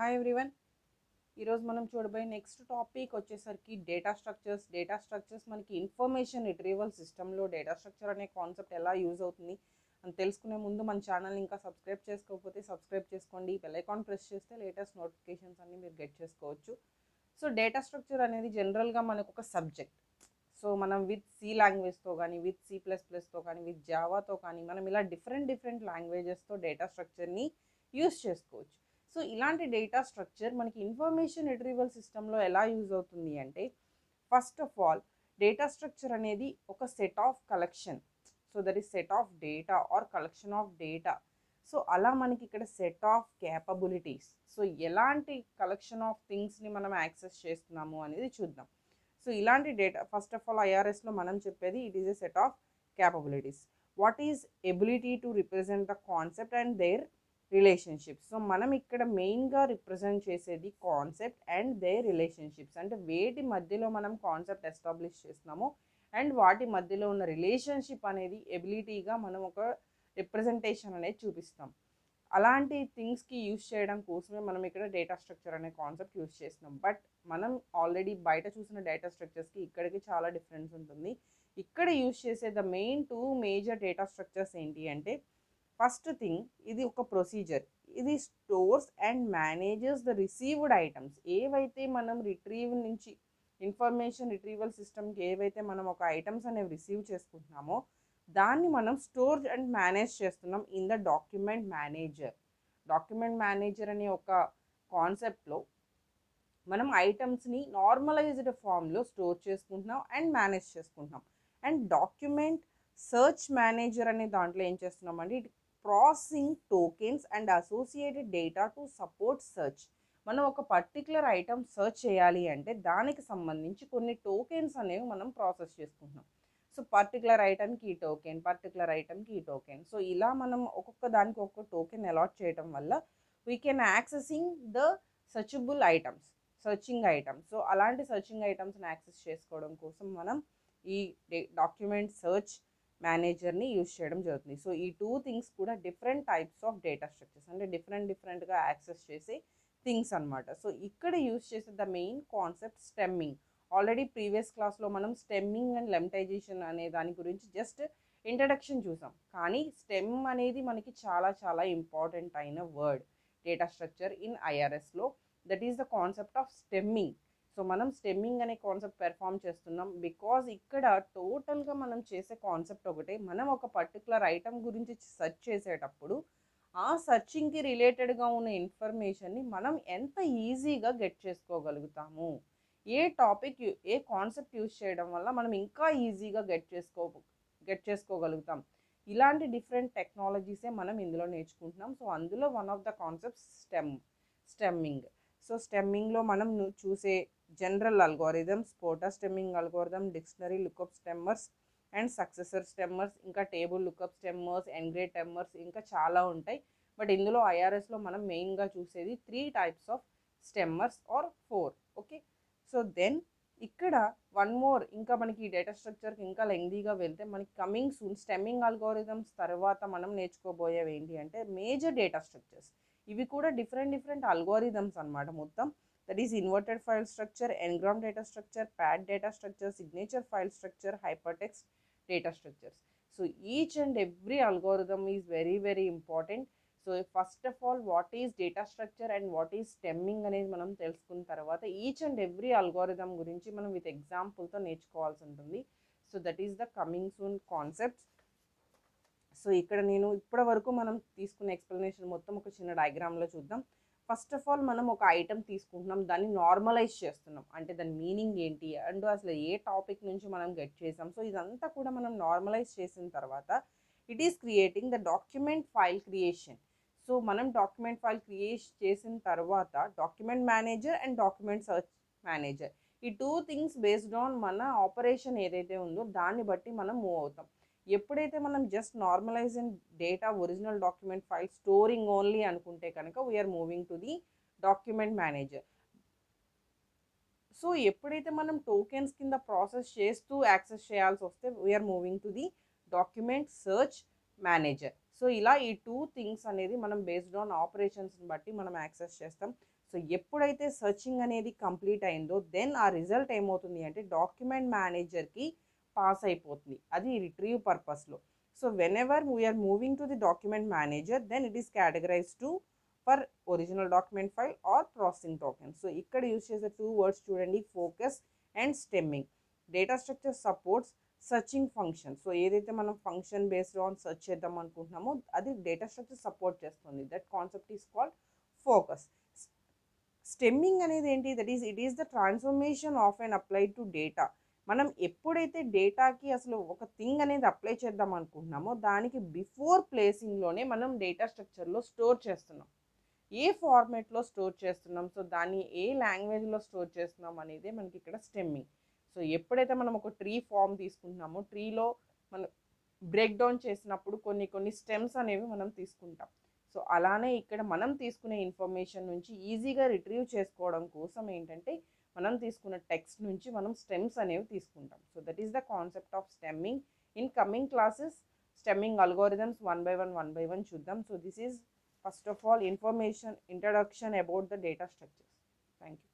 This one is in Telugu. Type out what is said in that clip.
Hi everyone. ఈరోజు మనం చూడబోయే నెక్స్ట్ టాపిక్ వచ్చేసరికి డేటా స్ట్రక్చర్స్ మనకి ఇన్ఫర్మేషన్ రిట్రీవల్ సిస్టంలో డేటా స్ట్రక్చర్ అనే కాన్సెప్ట్ ఎలా యూజ్ అవుతుంది అని తెలుసుకునే ముందు మన ఛానల్ని ఇంకా సబ్స్క్రైబ్ చేసుకోకపోతే సబ్స్క్రైబ్ చేసుకోండి. బెల్ ఐకాన్ ప్రెస్ చేస్తే లేటెస్ట్ నోటిఫికేషన్స్ అన్ని మీరు గెట్ చేసుకోవచ్చు. సో డేటా స్ట్రక్చర్ అనేది జనరల్గా మనకు ఒక సబ్జెక్ట్. సో మనం విత్ సి లాంగ్వేజ్తో కానీ విత్ C++తో కానీ విత్ జావాతో కానీ మనం ఇలా డిఫరెంట్ లాంగ్వేజెస్తో డేటా స్ట్రక్చర్ని యూజ్ చేసుకోవచ్చు. సో ఇలాంటి డేటా స్ట్రక్చర్ మనకి ఇన్ఫర్మేషన్ రిట్రీవల్ సిస్టంలో ఎలా యూజ్ అవుతుంది అంటే, first of all data structure అనేది ఒక set of collection. So that is set of data or collection of data. So అలా మనకి ఇక్కడ సెట్ ఆఫ్ క్యాపబిలిటీస్. సో ఎలాంటి కలెక్షన్ ఆఫ్ థింగ్స్ని మనం యాక్సెస్ చేస్తున్నాము అనేది చూద్దాం. సో ఇలాంటి డేటా ఫస్ట్ ఆఫ్ ఆల్ ఐఆర్ఎస్లో మనం చెప్పేది it is a set of capabilities. What is ability to represent the concept and their relationships. So మనం ఇక్కడ మెయిన్గా రిప్రజెంట్ చేసేది కాన్సెప్ట్ అండ్ దేర్ రిలేషన్షిప్స్. అంటే వేటి మధ్యలో మనం కాన్సెప్ట్ ఎస్టాబ్లిష్ చేస్తున్నామో అండ్ వాటి మధ్యలో ఉన్న రిలేషన్షిప్ అనేది ఎబిలిటీగా మనం ఒక రిప్రజెంటేషన్ అనేది చూపిస్తాం. అలాంటి థింగ్స్కి యూజ్ చేయడం కోసమే మనం ఇక్కడ డేటా స్ట్రక్చర్ అనే కాన్సెప్ట్ యూజ్ చేస్తున్నాం. బట్ మనం ఆల్రెడీ బయట చూసిన డేటా స్ట్రక్చర్స్కి ఇక్కడికి చాలా డిఫరెన్స్ ఉంటుంది. ఇక్కడ యూజ్ చేసే the main two major data structures ఏంటి అంటే, ఫస్ట్ థింగ్ ఇది ఒక ప్రొసీజర్. ఇది stores and manages the received items. ఏవైతే మనం రిట్రీవ్ నుంచి ఇన్ఫర్మేషన్ రిట్రీవల్ సిస్టమ్కి ఏవైతే మనం ఒక ఐటమ్స్ అనేవి రిసీవ్ చేసుకుంటున్నామో దాన్ని మనం స్టోర్ అండ్ మేనేజ్ చేస్తున్నాం in the document manager. Document manager అనే ఒక కాన్సెప్ట్లో మనం ఐటమ్స్ని నార్మలైజ్డ్ ఫామ్లో స్టోర్ చేసుకుంటున్నాం అండ్ మేనేజ్ చేసుకుంటున్నాం. అండ్ డాక్యుమెంట్ సర్చ్ మేనేజర్ అనే దాంట్లో ఏం చేస్తున్నామంటే, it processing tokens and associated data to support search. మనం ఒక పర్టికులర్ ఐటమ్ సెర్చ్ చేయాలి అంటే దానికి సంబంధించి కొన్ని టోకెన్స్ అనేవి మనం ప్రాసెస్ చేసుకుంటున్నాం. సో పర్టికులర్ ఐటమ్కి ఈ టోకెన్, పర్టికులర్ ఐటమ్కి ఈ టోకెన్. సో ఇలా మనం ఒక్కొక్క దానికి ఒక్కొక్క టోకెన్ అలాట్ చేయడం వల్ల we can accessing the searchable items, searching items. So అలాంటి సర్చింగ్ ఐటమ్స్ని యాక్సెస్ చేసుకోవడం కోసం మనం ఈ డాక్యుమెంట్ సర్చ్ మేనేజర్ని యూజ్ చేయడం జరుగుతుంది. సో ఈ టూ థింగ్స్ కూడా different types of data structures, అంటే డిఫరెంట్గా యాక్సెస్ చేసే థింగ్స్ అనమాట. సో ఇక్కడ యూజ్ చేసే the main concept stemming. Already previous క్లాస్లో మనం స్టెమ్మింగ్ అండ్ లెమ్టైజేషన్ అనే దాని గురించి జస్ట్ ఇంట్రడక్షన్ చూసాం. కానీ స్టెమ్ అనేది మనకి చాలా ఇంపార్టెంట్ అయిన వర్డ్ డేటా స్ట్రక్చర్ ఇన్ ఐఆర్ఎస్లో. That is the concept of stemming. So మనం స్టెమ్మింగ్ అనే కాన్సెప్ట్ పెర్ఫామ్ చేస్తున్నాం బికాజ్ ఇక్కడ టోటల్గా మనం చేసే కాన్సెప్ట్ ఒకటే. మనం ఒక పర్టికులర్ ఐటమ్ గురించి సెర్చ్ చేసేటప్పుడు ఆ సర్చింగ్కి రిలేటెడ్గా ఉన్న ఇన్ఫర్మేషన్ని మనం ఎంత ఈజీగా గెట్ చేసుకోగలుగుతాము, ఏ టాపిక్ ఏ కాన్సెప్ట్ యూజ్ చేయడం వల్ల మనం ఇంకా ఈజీగా గెట్ చేసుకోగలుగుతాం. ఇలాంటి డిఫరెంట్ టెక్నాలజీసే మనం ఇందులో నేర్చుకుంటున్నాం. సో అందులో one of the concepts stemming. So స్టెమ్మింగ్లో మనం చూసే general algorithms, Porter stemming algorithm, dictionary lookup stemmers and successor stemmers, ఇంకా టేబుల్ లుకప్ స్టెమ్మర్స్, ఎంగ్రేడ్ స్టెమ్మర్స్, ఇంకా చాలా ఉంటాయి. బట్ ఇందులో ఐఆర్ఎస్లో మనం మెయిన్గా చూసేది 3 types of stemmers or 4. Okay. So then ఇక్కడ వన్ మోర్, ఇంకా మనకి డేటా స్ట్రక్చర్కి ఇంకా లెంగ్దీగా వెళ్తే మనకి కమింగ్ సూన్ స్టెమ్మింగ్ అల్గోరిథమ్స్ తర్వాత మనం నేర్చుకోబోయేవి ఏంటి అంటే మేజర్ డేటా స్ట్రక్చర్స్. ఇవి కూడా డిఫరెంట్ అల్గోరిథమ్స్ అనమాట మొత్తం. That is inverted file structure, N gram data structure, PAT data structure, signature file structure, hypertext data structures. So each and every algorithm is very important. So first of all what is data structure and what is stemming అనేది మనం తెలుసుకున్న తర్వాత ఈచ్ అండ్ ఎవ్రీ అల్గోరిథమ్ గురించి మనం విత్ ఎగ్జాంపుల్తో నేర్చుకోవాల్సి ఉంటుంది. So that is the coming soon concepts. So ఇక్కడ నేను ఇప్పటి వరకు మనం తీసుకున్న ఎక్స్ప్లెనేషన్ మొత్తం ఒక చిన్న డయాగ్రామ్లో చూద్దాం. ఫస్ట్ ఆఫ్ ఆల్ మనం ఒక ఐటమ్ తీసుకుంటున్నాం, దాన్ని నార్మలైజ్ చేస్తున్నాం. అంటే దాని మీనింగ్ ఏంటి అండ్ అసలు ఏ టాపిక్ నుంచి మనం గెట్ చేసాం. సో ఇదంతా కూడా మనం నార్మలైజ్ చేసిన తర్వాత it is creating the document file creation. So మనం డాక్యుమెంట్ ఫైల్ క్రియేట్ చేసిన తర్వాత document manager and document search manager, ఈ 2 థింగ్స్ బేస్డ్ ఆన్ మన ఆపరేషన్ ఏదైతే ఉందో దాన్ని బట్టి మనం మూవ్ అవుతాం. ఎప్పుడైతే మనం just normalizing data original document file storing only అనుకుంటే కనుక we are moving to the document manager. So ఎప్పుడైతే మనం టోకెన్స్ కింద ప్రాసెస్ చేస్తూ యాక్సెస్ చేయాల్సి వస్తే we are moving to the document search manager. So ఇలా ఈ 2 థింగ్స్ అనేది మనం బేస్డ్ ఆన్ ఆపరేషన్స్ని బట్టి మనం యాక్సెస్ చేస్తాం. సో ఎప్పుడైతే సెర్చింగ్ అనేది కంప్లీట్ అయిందో దెన్ ఆ రిజల్ట్ ఏమవుతుంది అంటే డాక్యుమెంట్ మేనేజర్కి పాస్ అయిపోతుంది, అది రిట్రీవ్ పర్పస్లో. So whenever we're moving to the document manager then it is categorize to for original document file or processing token. So ఇక్కడ యూజ్ చేసే 2 వర్డ్స్ చూడండి, focus and stemming. Data structure supports searching function. So ఏదైతే మనం ఫంక్షన్ బేస్డ్ ఆన్ సెర్చ్ చేద్దాం అనుకుంటున్నామో అది డేటా స్ట్రక్చర్ సపోర్ట్ చేస్తుంది. That concept is called focus. Stemming అనేది ఏంటి, it is the transformation of and applied to data. మనం ఎప్పుడైతే డేటాకి అసలు ఒక థింగ్ అనేది అప్లై చేద్దాం అనుకుంటున్నామో దానికి బిఫోర్ ప్లేసింగ్లోనే మనం డేటా స్ట్రక్చర్లో స్టోర్ చేస్తున్నాం. ఏ ఫార్మేట్లో స్టోర్ చేస్తున్నాం, సో దాన్ని ఏ లాంగ్వేజ్లో స్టోర్ చేస్తున్నాం అనేదే మనకి ఇక్కడ స్టెమ్మింగ్. సో ఎప్పుడైతే మనం ఒక ట్రీ ఫామ్ తీసుకుంటున్నామో ట్రీలో మనం బ్రేక్ డౌన్ చేసినప్పుడు కొన్ని స్టెమ్స్ అనేవి మనం తీసుకుంటాం. సో అలానే ఇక్కడ మనం తీసుకునే ఇన్ఫర్మేషన్ నుంచి ఈజీగా రిట్రీవ్ చేసుకోవడం కోసం ఏంటంటే మనం తీసుకున్న టెక్స్ట్ నుంచి మనం స్టెమ్స్ అనేవి తీసుకుంటాం. So that is the concept of stemming. In coming classes stemming algorithms one by one చూద్దాం. So this is first of all information introduction about the data structures. Thank you.